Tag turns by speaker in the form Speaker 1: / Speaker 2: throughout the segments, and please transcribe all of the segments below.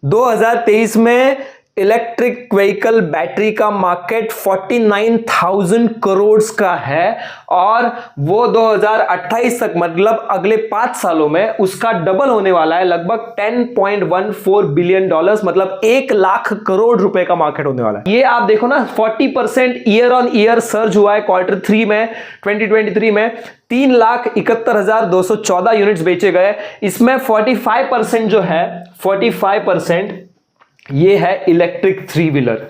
Speaker 1: 2023 में electric vehicle battery का market 49,000 crore का है और वो 2028 तक मतलब अगले 5 सालों में उसका डबल होने वाला है, लगभग 10.14 बिलियन डॉलर्स, मतलब 1 लाख करोड़ रुपए का मार्केट होने वाला है। ये आप देखो ना, 40% ईयर ऑन ईयर सर्ज हुआ है Q3 में 2023 में 3,71,214 यूनिट्स बेचे गए। इसमें 45% जो है 45% ये है इलेक्ट्रिक 3 व्हीलर।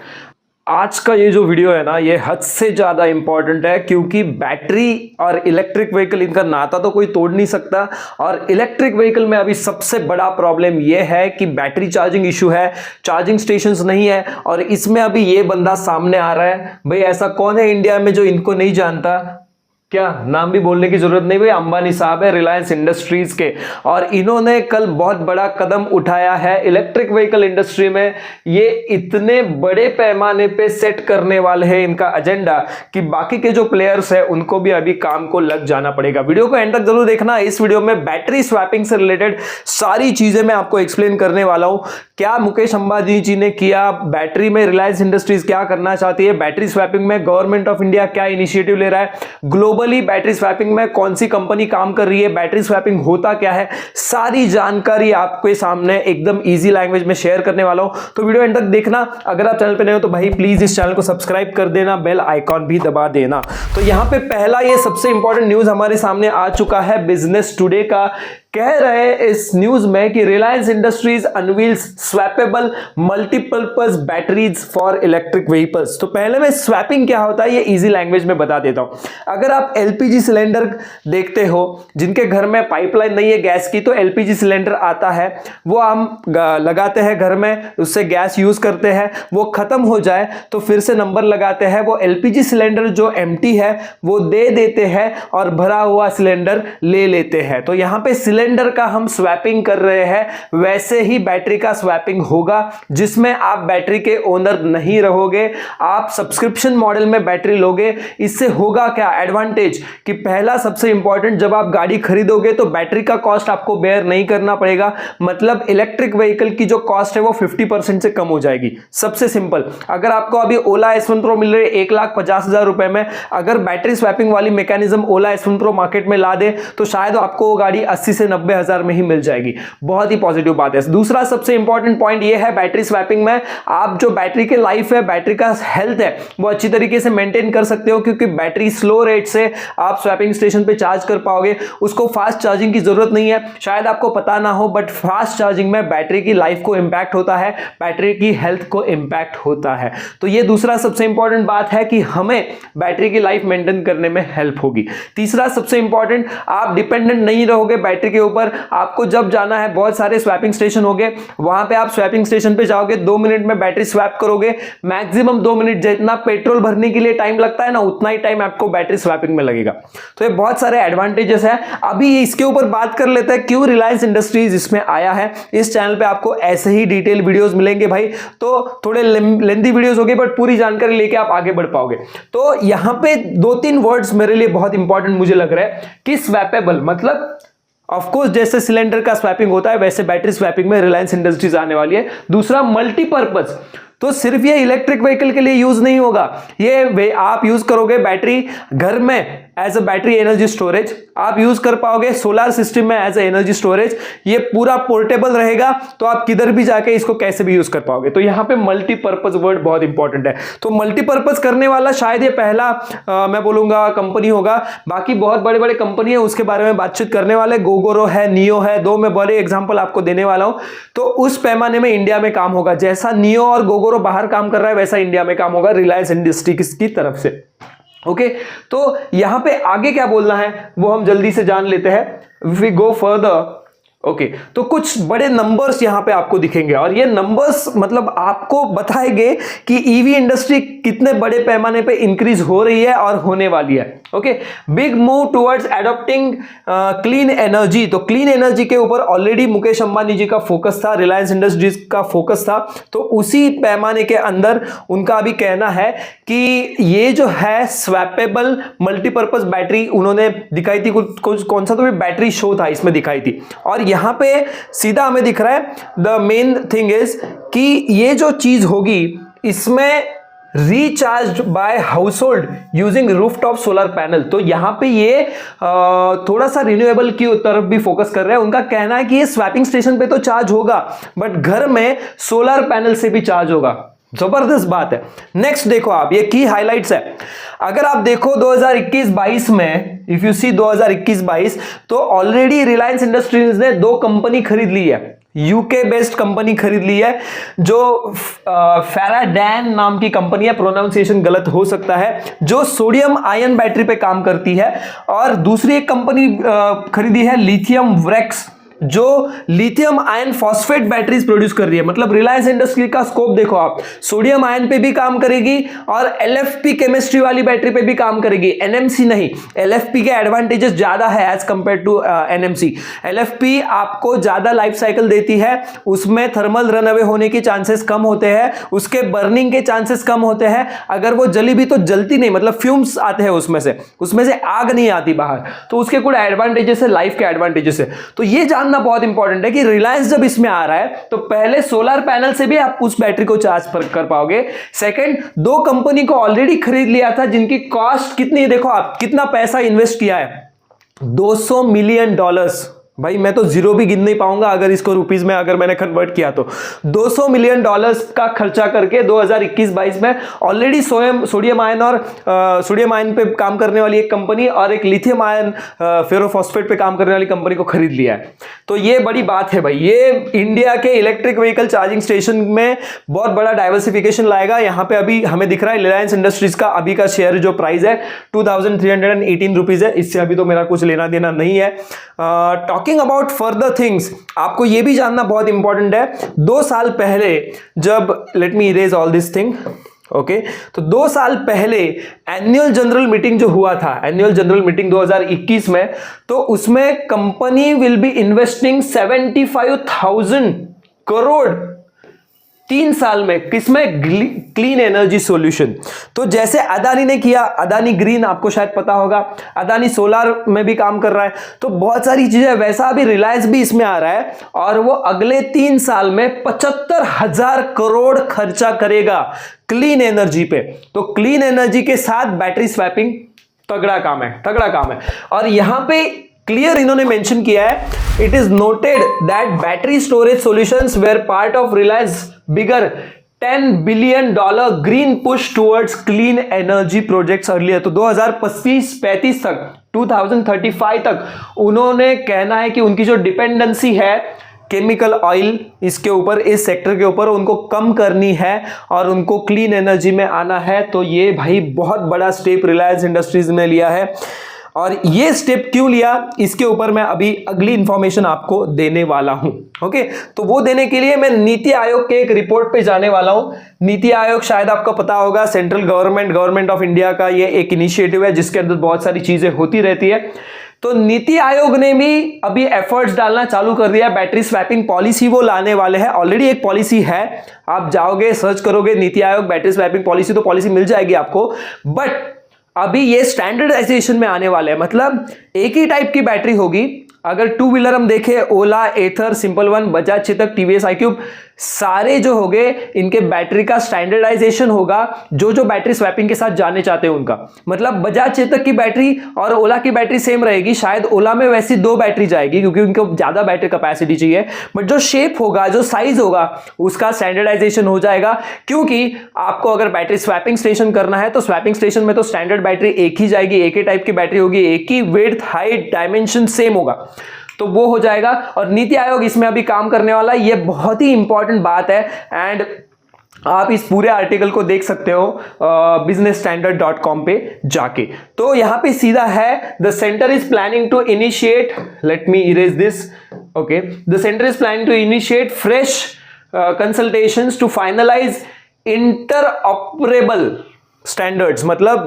Speaker 1: आज का ये जो वीडियो है ना, ये हद से ज्यादा इंपॉर्टेंट है क्योंकि बैटरी और इलेक्ट्रिक व्हीकल, इनका नाता तो कोई तोड़ नहीं सकता। और इलेक्ट्रिक व्हीकल में अभी सबसे बड़ा प्रॉब्लम ये है कि बैटरी चार्जिंग इशू है, चार्जिंग स्टेशंस नहीं है। और इसमें अभी ये बंदा सामने आ रहा है। भाई ऐसा कौन है इंडिया में जो इनको नहीं जानता? क्या नाम भी बोलने की जरूरत नहीं भाई, अंबानी साहब है रिलायंस इंडस्ट्रीज के। और इन्होंने कल बहुत बड़ा कदम उठाया है इलेक्ट्रिक व्हीकल इंडस्ट्री में। ये इतने बड़े पैमाने पे सेट करने वाले हैं इनका एजेंडा कि बाकी के जो प्लेयर्स हैं उनको भी अभी काम को लग जाना पड़ेगा। वीडियो को एंड तक जरूर देखना। इस वीडियो में बैटरी स्वैपिंग से रिलेटेड सारी चीजें मैं आपको एक्सप्लेन करने वाला हूं। क्या मुकेश अंबानी जी ने किया, बैटरी में रिलायंस इंडस्ट्रीज क्या करना चाहती है, बैटरी स्वैपिंग में गवर्नमेंट ऑफ इंडिया क्या इनिशिएटिव ले रहा है, ग्लोबली बैटरी स्वैपिंग में कौन सी कंपनी काम कर रही है, बैटरी स्वैपिंग होता क्या है, सारी जानकारी आपके सामने एकदम इजी लैंग्वेज में शेयर करने वाला हूं। तो वीडियो एंड तक देखना। अगर आप चैनल पे नए हो तो भाई प्लीज इस चैनल को सब्सक्राइब कर देना, बेल आइकॉन भी दबा देना। तो यहां पे पहला ये सबसे इंपॉर्टेंट न्यूज हमारे सामने आ चुका है बिजनेस टुडे का। कह रहे हैं इस न्यूज में कि Reliance industries unveils swappable multipurpose batteries for electric vehicles. तो पहले मैं स्वैपिंग क्या होता है ये इजी लैंग्वेज में बता देता हूं। अगर आप एलपीजी सिलेंडर देखते हो, जिनके घर में पाइपलाइन नहीं है गैस की, तो एलपीजी सिलेंडर आता है, वो हम लगाते हैं घर में, उससे गैस यूज करते हैं, वो खत्म हो जाए तो फिर से नंबर लगाते हैं, वो एलपीजी सिलेंडर जो एम्प्टी है वो दे देते हैं और भरा हुआ सिलेंडर ले लेते हैं। तो यहां पे सिलेंडर का हम स्वैपिंग कर रहे हैं। वैसे ही बैटरी का स्वैपिंग होगा जिसमें आप बैटरी के ओनर नहीं रहोगे, आप सब्सक्रिप्शन मॉडल में बैटरी लोगे। इससे होगा क्या एडवांटेज कि पहला सबसे इंपॉर्टेंट, जब आप गाड़ी खरीदोगे तो बैटरी का कॉस्ट आपको बेयर नहीं करना पड़ेगा, मतलब इलेक्ट्रिक व्हीकल की जो कॉस्ट है वो 50% से कम हो जाएगी। सबसे सिंपल, अगर आपको अभी ओला S1 Pro मिल रही है 1,50,000 रुपए में, अगर बैटरी स्वैपिंग वाली मैकेनिज्म ओला S1 Pro मार्केट में ला दे तो शायद आपको वो गाड़ी 80 से 90,000 में ही मिल जाएगी। बहुत ही पॉजिटिव बात है। दूसरा सबसे इंपॉर्टेंट पॉइंट ये है बैटरी स्वैपिंग में, आप जो बैटरी के लाइफ है, बैटरी का हेल्थ है, वो अच्छी तरीके से मेंटेन कर सकते हो क्योंकि बैटरी स्लो रेट से आप स्वैपिंग स्टेशन पे चार्ज कर पाओगे। उसको फास्ट चार्जिंग की जरूरत नहीं है, शायद आपको पता ना हो, बट फास्ट चार्जिंग में बैटरी की लाइफ को इंपैक्ट होता है, बैटरी की हेल्थ को इंपैक्ट होता है। तो ये दूसरा सबसे इंपॉर्टेंट बात है कि हमें बैटरी की लाइफ मेंटेन करने में हेल्प होगी। तीसरा सबसे इंपॉर्टेंट, आप डिपेंडेंट नहीं रहोगे बैटरी के ऊपर। आपको जब जाना है, बहुत सारे स्वैपिंग स्टेशन होंगे, वहां पे आप स्वैपिंग स्टेशन पे जाओगे, 2 मिनट में बैटरी स्वैप करोगे, मैक्सिमम 2 मिनट, जितना पेट्रोल भरने के लिए टाइम लगता है ना, उतना ही टाइम आपको बैटरी स्वैपिंग में लगेगा। तो ये बहुत सारे एडवांटेजेस है। अभी इसके ऊपर बात कर लेते हैं क्यों रिलायंस इंडस्ट्रीज इसमें आया है। इस चैनल पे आपको ऐसे ही डिटेल वीडियोस मिलेंगे भाई, तो थोड़े लेंथी वीडियोस होंगे बट पूरी जानकारी लेके आप आगे बढ़ पाओगे। तो यहां पे 2-3 वर्ड्स मेरे लिए बहुत इंपॉर्टेंट मुझे लग रहा है कि स्वैपेबल, मतलब ऑफ कोर्स जैसे सिलेंडर का स्वैपिंग होता है वैसे बैटरी स्वैपिंग में रिलायंस इंडस्ट्रीज आने वाली है। दूसरा मल्टीपर्पज, तो सिर्फ ये इलेक्ट्रिक व्हीकल के लिए यूज नहीं होगा, ये आप यूज करोगे बैटरी घर में as a battery energy storage, आप यूज कर पाओगे सोलर सिस्टम में एज अ एनर्जी स्टोरेज। ये पूरा पोर्टेबल रहेगा तो आप किधर भी जाके इसको कैसे भी यूज कर पाओगे। तो यहां पे मल्टीपर्पज वर्ड बहुत इंपॉर्टेंट है। तो मल्टीपर्पज करने वाला शायद ये पहला मैं बोलूंगा कंपनी होगा। बाकी बहुत बड़े बड़े कंपनी है, उसके बारे में बातचीत करने वाले, गोगोरो है, नियो है, 2 मैं बड़े एग्जांपल आपको देने वाला हूं। तो उस पैमाने में इंडिया में काम होगा, जैसा नियो और गोगोरो बाहर काम कर रहा है वैसा इंडिया में काम होगा रिलायंस इंडस्ट्रीज की तरफ से। ओके, तो यहां पे आगे क्या बोलना है वो हम जल्दी से जान लेते हैं। We go further. ओके, तो कुछ बड़े नंबर्स यहां पे आपको दिखेंगे और ये नंबर्स मतलब आपको बताएंगे कि ईवी इंडस्ट्री कितने बड़े पैमाने पे इंक्रीज हो रही है और होने वाली है। Okay, big move towards adopting clean energy. तो क्लीन एनर्जी के ऊपर ऑलरेडी मुकेश अंबानी जी का फोकस था, रिलायंस इंडस्ट्रीज का फोकस था, तो उसी पैमाने के अंदर उनका अभी कहना है कि ये जो है स्वैपेबल मल्टीपर्पज बैटरी उन्होंने दिखाई थी, कुछ कौन सा तो भी बैटरी शो था, इसमें दिखाई थी। और यहां पे सीधा हमें दिख रहा है द मेन थिंग इज कि ये जो चीज होगी इसमें recharge by household using rooftop solar panel. तो यहां पे ये थोड़ा सा रिन्यूएबल की तरफ भी फोकस कर रहे हैं। उनका कहना है कि ये स्वैपिंग स्टेशन पे तो चार्ज होगा बट घर में सोलर पैनल से भी चार्ज होगा। जबरदस्त बात है। नेक्स्ट देखो आप, ये की हाइलाइट्स है। अगर आप देखो 2021-22 में, इफ यू सी 2021-22, तो ऑलरेडी रिलायंस इंडस्ट्रीज ने 2 कंपनी खरीद ली है, यूके बेस्ड कंपनी खरीद ली है, जो फेराडैन नाम की कंपनी है, प्रोनाउंसिएशन गलत हो सकता है, जो सोडियम आयन बैटरी पे काम करती है। और दूसरी एक कंपनी खरीदी है लिथियम वैक्स, जो lithium ion phosphate batteries produce कर रही है। मतलब रिलायंस इंडस्ट्री का स्कोप देखो आप, सोडियम आयन पे भी काम करेगी और एलएफपी केमिस्ट्री वाली बैटरी पे भी काम करेगी, एनएमसी नहीं। एलएफपी के एडवांटेजेस ज्यादा है as compare to NMC. LFP आपको ज्यादा लाइफ साइकिल देती है, उसमें थर्मल रन अवे होने के चांसेस कम होते हैं, उसके बर्निंग के चांसेस कम होते हैं। अगर वो जली भी तो जलती नहीं, मतलब फ्यूम्स आते हैं उसमें से आग नहीं आती बाहर। तो उसके कुछ एडवांटेजेस है, लाइफ के एडवांटेजेस है। तो ये जानना बहुत इंपॉर्टेंट है कि रिलायंस जब इसमें आ रहा है तो पहले सोलर पैनल से भी आप उस बैटरी को चार्ज कर पाओगे। सेकंड, 2 कंपनी को ऑलरेडी खरीद लिया था जिनकी कॉस्ट कितनी है, देखो आप कितना पैसा इन्वेस्ट किया है, $200 मिलियन। भाई मैं तो जीरो भी गिन नहीं पाऊंगा अगर इसको रुपीस में अगर मैंने कन्वर्ट किया तो। $200 मिलियन का खर्चा करके 2021-22 में ऑलरेडी सोडियम आयन और सोडियम आयन पे काम करने वाली एक कंपनी और एक लिथियम आयन फेरोफॉस्फेट पे काम करने वाली कंपनी को खरीद लिया है। तो ये बड़ी बात है भाई, ये इंडिया के इलेक्ट्रिक व्हीकल चार्जिंग स्टेशन में बहुत बड़ा डाइवर्सिफिकेशन लाएगा। यहाँ पे अभी हमें दिख रहा है रिलायंस इंडस्ट्रीज का अभी का शेयर जो प्राइस है 2318 रुपीज है, इससे अभी तो मेरा कुछ लेना देना नहीं है। टॉकिंग अबाउट फर्दर थिंग्स, आपको यह भी जानना बहुत इंपॉर्टेंट है। 2 साल पहले जब, late me erase all this thing, okay, तो 2 साल पहले एनुअल जनरल मीटिंग जो हुआ था, एनुअल जनरल मीटिंग 2021 में, तो उसमें company will be investing 75,000 crore 3 साल में, किसमें, क्लीन एनर्जी सॉल्यूशन। तो जैसे अदानी ने किया, अदानी ग्रीन आपको शायद पता होगा, अदानी सोलर में भी काम कर रहा है, तो बहुत सारी चीजें, वैसा अभी रिलायंस भी इसमें आ रहा है और वो अगले 3 साल में 75,000 करोड़ खर्चा करेगा क्लीन एनर्जी पे। तो क्लीन एनर्जी के साथ बैटरी स्वैपिंग तगड़ा काम है, तगड़ा काम है। और यहां पे क्लियर इन्होंने मेंशन किया है, it is noted that battery storage solutions were part of Reliance bigger $10 billion green push towards clean energy projects earlier. तो 2035 तक, 2035 तक उन्होंने कहना है कि उनकी जो डिपेंडेंसी है केमिकल ऑयल इसके ऊपर, इस सेक्टर के ऊपर, उनको कम करनी है और उनको क्लीन एनर्जी में आना है। तो ये भाई बहुत बड़ा स्टेप रिलायंस इंडस्ट्रीज ने लिया है। और ये स्टेप क्यों लिया, इसके ऊपर मैं अभी अगली इंफॉर्मेशन आपको देने वाला हूं। ओके, तो वो देने के लिए मैं नीति आयोग के एक रिपोर्ट पे जाने वाला हूं। नीति आयोग शायद आपको पता होगा, सेंट्रल गवर्नमेंट ऑफ इंडिया का ये एक इनिशिएटिव है जिसके अंदर बहुत सारी चीजें होती रहती है। तो नीति आयोग ने भी अभी एफर्ट्स डालना चालू कर दिया, बैटरी स्वैपिंग पॉलिसी वो लाने वाले हैं। ऑलरेडी एक पॉलिसी है, आप जाओगे सर्च करोगे NITI Aayog battery swapping policy, तो पॉलिसी मिल जाएगी आपको। बट अभी ये स्टैंडर्डाइजेशन में आने वाले हैं, मतलब एक ही टाइप की बैटरी होगी। अगर 2 व्हीलर हम देखें, Ola, Ather, Simple One, Bajaj Chetak, TVS iQube, सारे जो होंगे इनके बैटरी का स्टैंडर्डाइजेशन होगा, जो बैटरी स्वैपिंग के साथ जाने चाहते हैं उनका। मतलब बजाज चेतक की बैटरी और ओला की बैटरी सेम रहेगी, शायद ओला में वैसी 2 बैटरी जाएगी क्योंकि उनको ज्यादा बैटरी कैपेसिटी चाहिए, बट जो शेप होगा, जो साइज होगा, उसका स्टैंडर्डाइजेशन हो जाएगा। क्योंकि आपको अगर बैटरी स्वैपिंग स्टेशन करना है तो स्वैपिंग स्टेशन में तो स्टैंडर्ड बैटरी एक ही जाएगी, एक ही टाइप की बैटरी होगी, एक ही वेट, हाइट, डायमेंशन सेम होगा, तो वो हो जाएगा। और नीति आयोग इसमें अभी काम करने वाला है, ये बहुत ही इंपॉर्टेंट बात है। एंड आप इस पूरे आर्टिकल को देख सकते हो businessstandard.com पे जाके। तो यहां पे सीधा है, the centre is planning to initiate, let me erase this, okay, the centre is planning to initiate fresh consultations to finalise interoperable standards, मतलब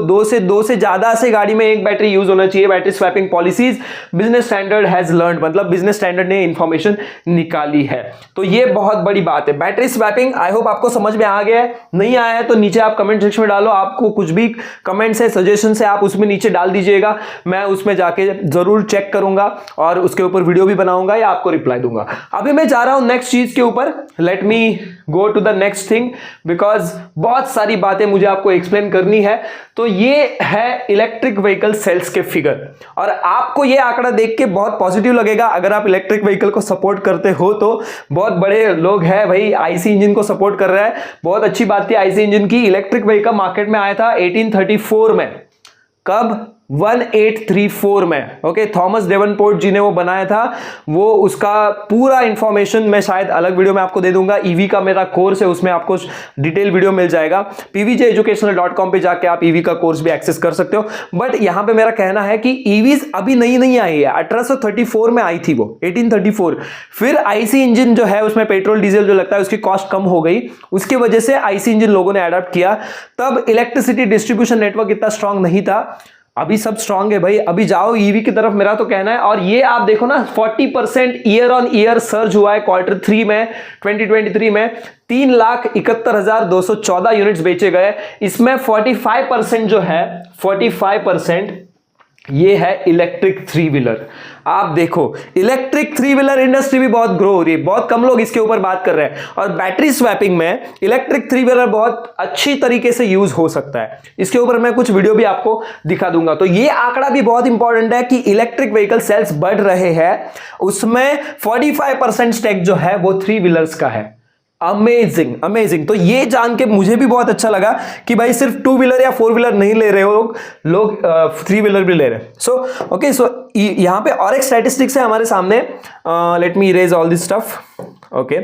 Speaker 1: दो से ज्यादा से गाड़ी में एक बैटरी यूज होना चाहिए। Battery swapping policies business standard has learn, मतलब बिजनेस स्टैंडर्ड ने इंफॉर्मेशन निकाली है। तो ये बहुत बड़ी बात है बैटरी स्वैपिंग। आई होप आपको समझ में आ गया है। नहीं आया है तो नीचे आप कमेंट सेक्शन में डालो, आपको कुछ भी कमेंट्स है, सजेशन है, आप उसमें नीचे डाल दीजिएगा। मैं उसमें जाके जरूर चेक करूंगा और उसके ऊपर वीडियो भी बनाऊंगा या आपको रिप्लाई दूंगा। अभी मैं जा रहा हूं नेक्स्ट चीज के ऊपर। Let me go to the next thing, because बहुत सारी बातें मुझे आपको एक्सप्लेन करनी है। तो ये है इलेक्ट्रिक व्हीकल सेल्स के फिगर, और आपको ये आंकड़ा देख के बहुत पॉजिटिव लगेगा। अगर आप इलेक्ट्रिक व्हीकल को सपोर्ट करते हो तो बहुत बड़े लोग हैं भाई, आईसी इंजन को सपोर्ट कर रहा है, बहुत अच्छी बात थी आईसी इंजन की। इलेक्ट्रिक व्हीकल मार्केट में आया था 1834 में। कब? 1834 में। ओके, थॉमस डेवनपोर्ट जी ने वो बनाया था। वो उसका पूरा इंफॉर्मेशन मैं शायद अलग वीडियो में आपको दे दूंगा। ईवी का मेरा कोर्स है, उसमें आपको डिटेल वीडियो मिल जाएगा। pvjeducational.com पे जाके आप ईवी का कोर्स भी एक्सेस कर सकते हो। बट यहां पे मेरा कहना है कि ईवीज अभी नई नहीं आई है, 1834 में आई थी वो, 1834। फिर आईसी इंजन जो है उसमें पेट्रोल डीजल जो लगता है उसकी कॉस्ट कम हो गई, उसकी वजह से आईसी इंजन लोगों ने अडॉप्ट किया। तब इलेक्ट्रिसिटी डिस्ट्रीब्यूशन नेटवर्क इतना स्ट्रांग नहीं था, अभी सब स्ट्रांग है भाई। अभी जाओ ईवी की तरफ, मेरा तो कहना है। और ये आप देखो ना, 40% ईयर ऑन ईयर सर्ज हुआ है क्वार्टर 3 में 2023 में। 3,71,214 यूनिट्स बेचे गए। इसमें 45% जो है, 45% ये है इलेक्ट्रिक थ्री व्हीलर। आप देखो इलेक्ट्रिक थ्री व्हीलर इंडस्ट्री भी बहुत ग्रो हो रही है, बहुत कम लोग इसके ऊपर बात कर रहे हैं। और बैटरी स्वैपिंग में इलेक्ट्रिक थ्री व्हीलर बहुत अच्छी तरीके से यूज हो सकता है। इसके ऊपर मैं कुछ वीडियो भी आपको दिखा दूंगा। तो ये आंकड़ा भी बहुत इंपॉर्टेंट है कि इलेक्ट्रिक व्हीकल सेल्स बढ़ रहे हैं, उसमें 45% स्टेक जो है वो थ्री व्हीलर्स का है। Amazing, amazing. तो ये जान के मुझे भी बहुत अच्छा लगा कि भाई सिर्फ टू व्हीलर या फोर व्हीलर नहीं ले रहे हो लोग थ्री व्हीलर भी ले रहे हैं। सो यहां पे और एक स्टैटिस्टिक्स है हमारे सामने। Let me erase all this stuff. Okay,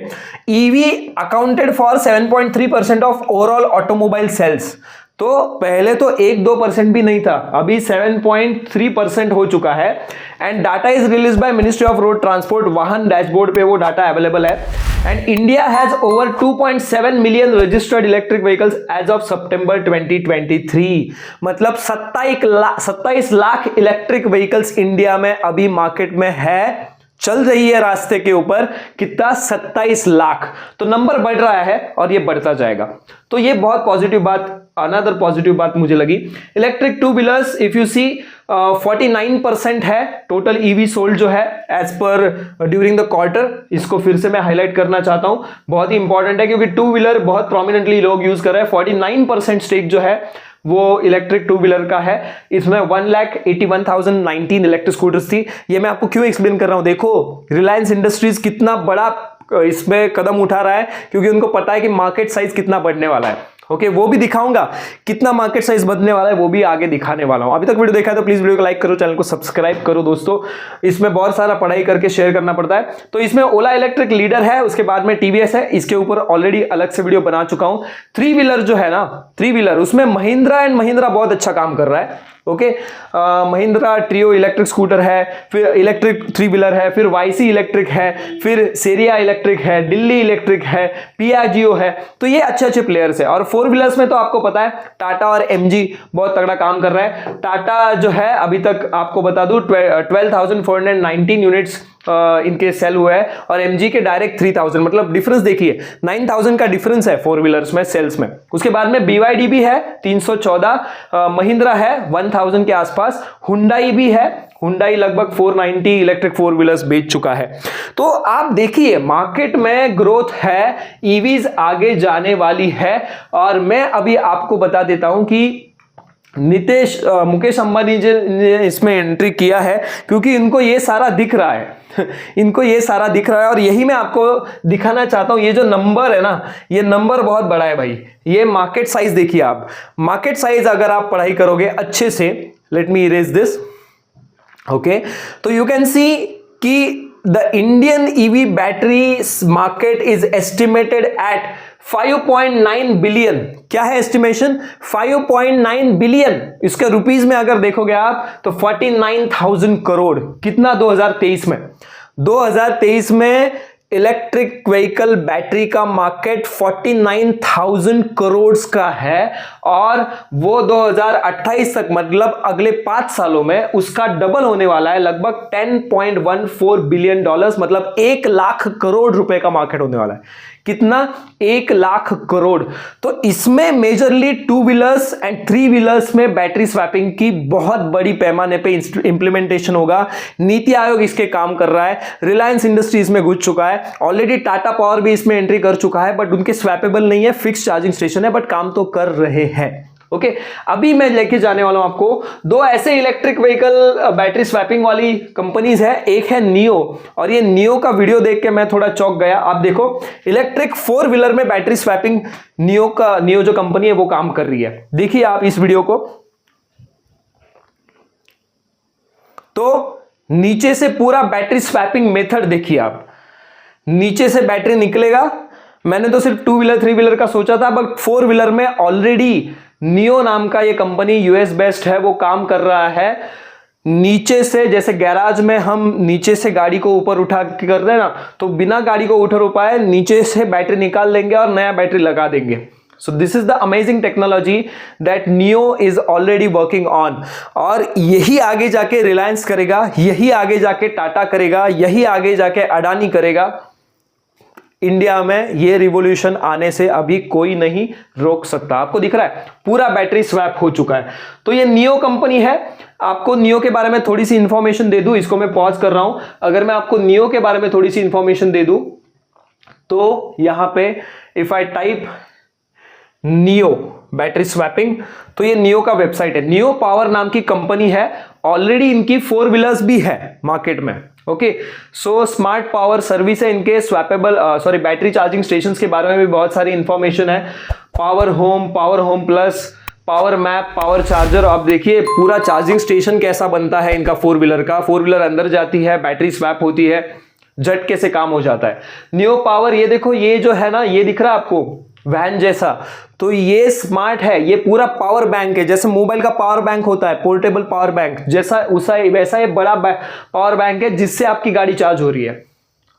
Speaker 1: EV accounted for 7.3% of overall automobile sales. तो पहले तो 1-2% भी नहीं था, अभी 7.3% हो चुका है। And data is release by ministry of road transport, Vahan dashboard पे वो डाटा अवेलेबल है। And India has over 2.7 million registered electric vehicles as of September 2023। मतलब 27 लाख इलेक्ट्रिक व्हीकल्स इंडिया में अभी मार्केट में है, चल रही है रास्ते के ऊपर। कितना? 27 लाख। तो नंबर बढ़ रहा है और ये बढ़ता जाएगा। तो ये बहुत पॉजिटिव बात, अनदर पॉजिटिव बात मुझे लगी। Electric two wheelers if you see 49% है टोटल ईवी सोल्ड जो है as per during the quarter. इसको फिर से मैं हाईलाइट करना चाहता हूं, बहुत ही इंपॉर्टेंट है क्योंकि टू व्हीलर बहुत प्रोमिनेंटली लोग यूज कर रहे हैं। 49% स्टेक जो है वो इलेक्ट्रिक टू व्हीलर का है। इसमें 1,81,019 इलेक्ट्रिक स्कूटर्स थी। ये मैं आपको क्यों एक्सप्लेन कर रहा हूं, देखो रिलायंस इंडस्ट्रीज कितना बड़ा इसमें कदम उठा रहा है, क्योंकि उनको पता है कि मार्केट साइज कितना बढ़ने वाला है। ओके, वो भी दिखाऊंगा कितना मार्केट साइज बढ़ने वाला है, वो भी आगे दिखाने वाला हूं। अभी तक वीडियो देखा है तो प्लीज वीडियो को लाइक करो, चैनल को सब्सक्राइब करो दोस्तों। इसमें बहुत सारा पढ़ाई करके शेयर करना पड़ता है। तो इसमें ओला इलेक्ट्रिक लीडर है, उसके बाद में टीवीएस है। इसके ऊपर ऑलरेडी अलग से वीडियो बना चुका हूं। थ्री व्हीलर जो है ना, थ्री व्हीलर उसमें महिंद्रा एंड महिंद्रा बहुत अच्छा काम कर रहा है। Okay, Mahindra trio electric scooter है, फिर इलेक्ट्रिक थ्री व्हीलर है, फिर वाईसी इलेक्ट्रिक है, फिर सेरिया इलेक्ट्रिक है, दिल्ली इलेक्ट्रिक है, पियाजियो है। तो ये अच्छे अच्छे प्लेयर्स है। और फोर व्हीलर्स में तो आपको पता है टाटा और एमजी बहुत तगड़ा काम कर रहा है। टाटा जो है अभी तक आपको बता दूं 12,419 यूनिट्स इनके सेल हुए हैं, और एमजी के डायरेक्ट 3,000। मतलब डिफरेंस देखिए, 9,000 का डिफरेंस है फोर व्हीलर्स में सेल्स में। उसके बाद में बीवाईडी भी है 314, महिंद्रा है 1,000 के आसपास, हुंडई भी है, हुंडई लगभग 490 इलेक्ट्रिक फोर व्हीलर्स बेच चुका है। तो आप देखिए मार्केट में ग्रोथ है, ईवीज आगे जाने वाली है। और मैं अभी आपको बता देता हूं कि मुकेश अंबानी जी ने इसमें एंट्री किया है क्योंकि इनको ये सारा दिख रहा है इनको ये सारा दिख रहा है। और यही मैं आपको दिखाना चाहता हूं। ये जो नंबर है ना, ये नंबर बहुत बड़ा है भाई। ये मार्केट साइज देखिए आप, मार्केट साइज अगर आप पढ़ाई करोगे अच्छे से, late me erase this. Okay, तो यू कैन सी कि the Indian EV battery market is estimated at 5.9 billion. क्या है एस्टिमेशन? 5.9 बिलियन। इसके रुपीस में अगर देखोगे आप तो 49,000 करोड़। कितना? 2023 में 2023 में इलेक्ट्रिक व्हीकल बैटरी का मार्केट 49,000 करोड़ का है और वो 2028 तक मतलब अगले 5 सालों में उसका डबल होने वाला है, लगभग 10.14 बिलियन डॉलर्स, मतलब 1 लाख करोड़ रुपए का मार्केट होने वाला है। कितना? 1 लाख करोड़। तो इसमें मेजरली 2 व्हीलर्स एंड 3 व्हीलर्स में बैटरी स्वैपिंग की बहुत बड़ी पैमाने पे इंप्लीमेंटेशन होगा। नीति आयोग इसके काम कर रहा है, रिलायंस इंडस्ट्रीज में घुस चुका है, ऑलरेडी टाटा पावर भी इसमें एंट्री कर चुका है, बट उनके स्वैपेबल नहीं है, फिक्स चार्जिंग स्टेशन है, बट काम तो कर रहे हैं। ओके, अभी मैं लेके जाने वाला हूं आपको 2 ऐसे इलेक्ट्रिक व्हीकल बैटरी स्वैपिंग वाली कंपनीज है। एक है नियो, और ये नियो का वीडियो देख के मैं थोड़ा चौंक गया। आप देखो, इलेक्ट्रिक 4 व्हीलर में बैटरी स्वैपिंग नियो जो कंपनी है वो काम कर रही है। देखिए आप इस वीडियो को, तो नीचे से पूरा बैटरी स्वैपिंग मेथड देखिए आप, नीचे से बैटरी निकलेगा। मैंने तो सिर्फ 2 व्हीलर 3 व्हीलर का सोचा था, बट 4 व्हीलर में ऑलरेडी नियो नाम का ये कंपनी यूएस बेस्ड है, वो काम कर रहा है। नीचे से, जैसे गैराज में हम नीचे से गाड़ी को ऊपर उठा के करते हैं ना, तो बिना गाड़ी को उठा पाए नीचे से बैटरी निकाल लेंगे और नया बैटरी लगा देंगे। So this is the amazing technology that neo is already working on, और यही आगे जाके रिलायंस करेगा, यही आगे जाके टाटा करेगा, यही आगे जाके अडानी करेगा। इंडिया में ये रिवॉल्यूशन आने से अभी कोई नहीं रोक सकता। आपको दिख रहा है पूरा बैटरी स्वैप हो चुका है। तो ये नियो कंपनी है। आपको नियो के बारे में थोड़ी सी इंफॉर्मेशन दे दूं, इसको मैं पॉज कर रहा हूं। अगर मैं आपको नियो के बारे में थोड़ी सी इंफॉर्मेशन दे दूं, तो यहां पे if I type neo battery swapping, तो ये नियो का वेबसाइट है। नियो पावर नाम की कंपनी है, ऑलरेडी इनकी 4 व्हीलर्स भी है मार्केट में। Okay, so smart power service है इनके। स्वैपेबल बैटरी चार्जिंग स्टेशंस के बारे में भी बहुत सारी इंफॉर्मेशन है। Power home plus, power map, power charger. आप देखिए पूरा चार्जिंग स्टेशन कैसा बनता है इनका 4 व्हीलर का। 4 व्हीलर अंदर जाती है, बैटरी स्वैप होती है, झटके से काम हो जाता है। नियो पावर, ये देखो, ये जो है ना, ये दिख रहा है आपको वैन जैसा, तो ये स्मार्ट है। ये पूरा पावर बैंक है, जैसे मोबाइल का पावर बैंक होता है, पोर्टेबल पावर बैंक जैसा, वैसा ये बड़ा पावर बैंक है जिससे आपकी गाड़ी चार्ज हो रही है।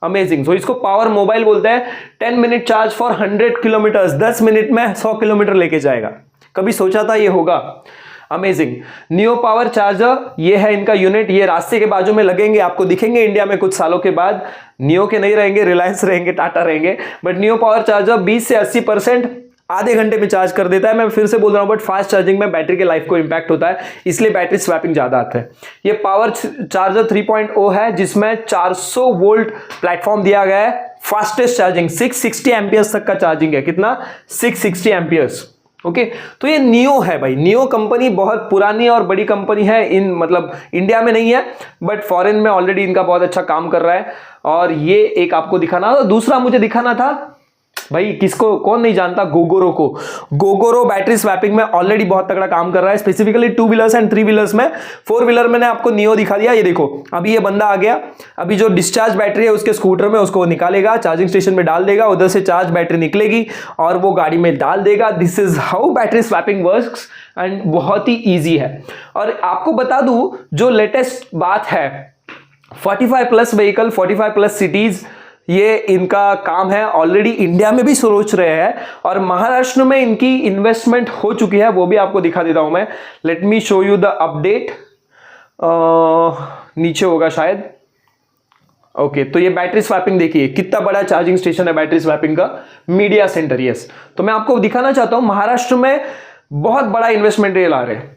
Speaker 1: अमेजिंग। सो इसको पावर मोबाइल बोलते हैं। 10 minute charge for 100 kilometre, 10 minute में 100 किलोमीटर लेके जाएगा। कभी सोचा था ये होगा? अमेजिंग। नियो पावर चार्जर, ये है इनका यूनिट। ये रास्ते के बाजू में लगेंगे, आपको दिखेंगे इंडिया में कुछ सालों के बाद। नियो के नहीं रहेंगे, रिलायंस रहेंगे, टाटा रहेंगे, बट नियो पावर चार्जर 20 से 80% आधे घंटे में चार्ज कर देता है। मैं फिर से बोल रहा हूं, बट फास्ट चार्जिंग में बैटरी के लाइफ को इंपैक्ट होता है, इसलिए बैटरी स्वैपिंग ज्यादा आता है। ये पावर चार्जर 3.0 है, जिसमें 400 वोल्ट प्लेटफॉर्म दिया गया है। फास्टेस्ट चार्जिंग 660 एम्पियर्स तक का चार्जिंग है। कितना? 660 एम्पियर्स। ओके, तो ये नियो है भाई। नियो कंपनी बहुत पुरानी और बड़ी कंपनी है, इन मतलब इंडिया में नहीं है, बट फॉरेन में ऑलरेडी इनका बहुत अच्छा काम कर रहा है। और ये एक आपको दिखाना था। दूसरा मुझे दिखाना था भाई, किसको, कौन नहीं जानता, गोगोरो को। गोगोरो बैटरी स्वैपिंग में ऑलरेडी बहुत तगड़ा काम कर रहा है, स्पेसिफिकली 2 व्हीलर्स एंड 3 व्हीलर्स में। 4 व्हीलर मैंने आपको नियो दिखा दिया। ये देखो, अभी ये बंदा आ गया, अभी जो डिस्चार्ज बैटरी है उसके स्कूटर में, उसको निकालेगा, चार्जिंग स्टेशन में डाल देगा, उधर से चार्ज बैटरी निकलेगी और वो गाड़ी में डाल देगा। This is how battery swapping works, and बहुत ही ईजी है। और आपको बता दूं, जो लेटेस्ट बात है, 45+ व्हीकल, 45+ सिटीज, ये इनका काम है। ऑलरेडी इंडिया में भी सोच रहे हैं, और महाराष्ट्र में इनकी इन्वेस्टमेंट हो चुकी है, वो भी आपको दिखा देता हूं मैं। Let me show you the update. नीचे होगा शायद। ओके, तो ये बैटरी स्वैपिंग देखिए, कितना बड़ा चार्जिंग स्टेशन है बैटरी स्वैपिंग का। Media centre, yes. तो मैं आपको दिखाना चाहता हूं, महाराष्ट्र में बहुत बड़ा इन्वेस्टमेंट ये ला रहे हैं।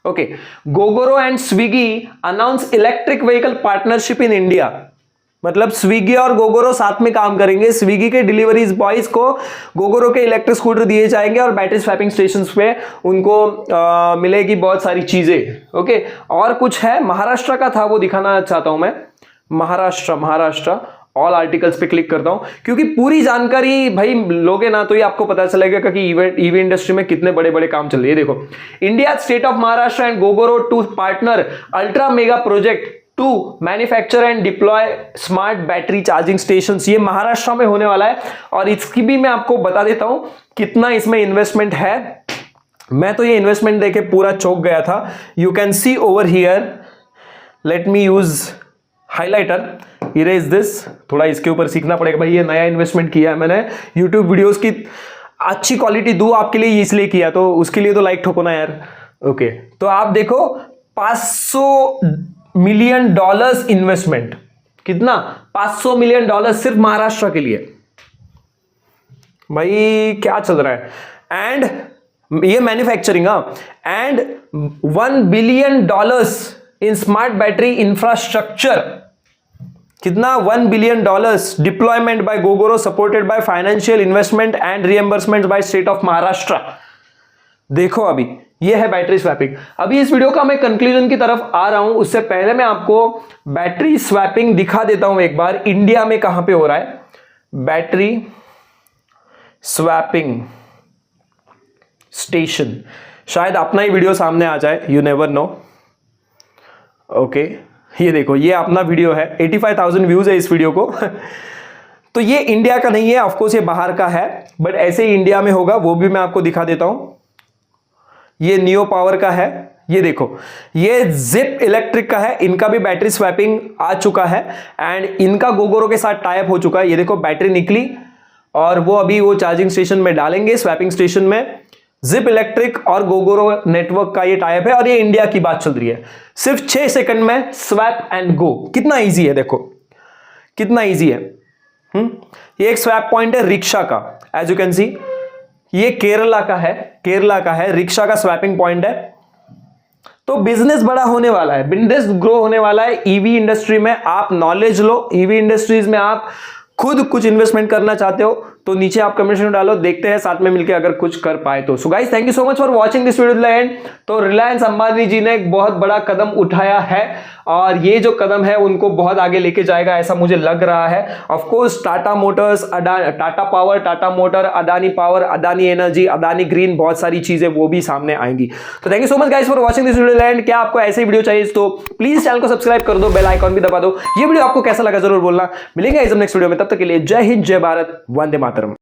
Speaker 1: Okay, Gogoro and Swiggy announce electric vehicle partnership in India. मतलब स्विगी और गोगोरो साथ में काम करेंगे। स्विगी के डिलीवरीज बॉयज को गोगोरो के इलेक्ट्रिक स्कूटर दिए जाएंगे, और बैटरी स्वैपिंग स्टेशंस पे उनको मिलेगी बहुत सारी चीजें। ओके, और कुछ है महाराष्ट्र का था, वो दिखाना चाहता हूं मैं। महाराष्ट्र ऑल आर्टिकल्स पे क्लिक करता हूं, क्योंकि पूरी जानकारी भाई लोगे ना तो ये आपको पता चलेगा कि ईवी इंडस्ट्री में कितने बड़े बड़े काम चल रहे हैं। देखो, India, state of Maharashtra and Gogoro to partner ultra mega project to manufacture and deploy smart battery charging stations. ये महाराष्ट्र में होने वाला है, और इसकी भी मैं आपको बता देता हूं कितना इसमें इन्वेस्टमेंट है। मैं तो ये इन्वेस्टमेंट देके पूरा चौंक गया था। You can see over here, let me use highlighter, erase this. थोड़ा इसके ऊपर सीखना पड़ेगा भाई, ये नया इन्वेस्टमेंट किया है मैंने, यूट्यूब वीडियोस की अच्छी क्वालिटी दूं आपके लिए इसलिए किया, तो उसके लिए तो लाइक ठोको ना यार। ओके, तो आप देखो $500 मिलियन इन्वेस्टमेंट, कितना? $500 मिलियन सिर्फ महाराष्ट्र के लिए। भाई क्या चल रहा है। एंड ये manufacturing, and $1 billion in smart battery infrastructure. कितना? $1 billion deployment by Gogoro, supported by financial investment and reimbursement by state of Maharashtra. देखो अभी ये है बैटरी स्वैपिंग। अभी इस वीडियो का मैं कंक्लूजन की तरफ आ रहा हूं, उससे पहले मैं आपको बैटरी स्वैपिंग दिखा देता हूं एक बार, इंडिया में कहां पे हो रहा है बैटरी स्वैपिंग स्टेशन। शायद अपना ही वीडियो सामने आ जाए, यू नेवर नो। ओके, ये देखो, ये अपना वीडियो है, 85,000 व्यूज है इस वीडियो को। तो ये इंडिया का नहीं है, ऑफकोर्स ये बाहर का है, बट ऐसे ही इंडिया में होगा, वो भी मैं आपको दिखा देता हूं। ये नियो पावर का है, ये देखो, ये जिप इलेक्ट्रिक का है, इनका भी बैटरी स्वैपिंग आ चुका है एंड इनका गोगोरो के साथ टाई अप हो चुका है। ये देखो बैटरी निकली और वो अभी वो चार्जिंग स्टेशन में डालेंगे, स्वैपिंग स्टेशन में। जिप इलेक्ट्रिक और गोगोरो नेटवर्क का ये टाई अप है और ये इंडिया की बात चल रही है। सिर्फ 6 सेकंड में स्वैप एंड गो, कितना इजी है, देखो कितना इजी है। ये एक स्वैप पॉइंट है रिक्शा का, एज यू कैन सी, ये केरला का है, रिक्शा का स्वैपिंग पॉइंट है। तो बिजनेस बड़ा होने वाला है, बिजनेस ग्रो होने वाला है ईवी इंडस्ट्री में। आप नॉलेज लो, ईवी इंडस्ट्रीज में आप खुद कुछ इन्वेस्टमेंट करना चाहते हो तो नीचे आप कमेंट में डालो, देखते हैं साथ में मिलकर अगर कुछ कर पाए तो। So guys, thank you so much for watching this video till the end. तो रिलायंस अंबानी जी ने एक बहुत बड़ा कदम उठाया है और ये जो कदम है उनको बहुत आगे लेके जाएगा ऐसा मुझे लग रहा है। Of course Tata Motors, Tata power, Tata motor, Adani power, Adani energy, Adani green, बहुत सारी चीजें वो भी सामने आएंगी। तो thank you so much guys for watching this video till the end. क्या आपको ऐसे वीडियो चाहिए तो प्लीज चैनल को सब्सक्राइब कर दो, बेल आइकॉन भी दबा दो। ये वीडियो आपको कैसा लगा जरूर बोलना। मिलेंगे इस नेक्स्ट वीडियो में, तब तक के लिए जय हिंद, जय भारत, वंदे मातरम।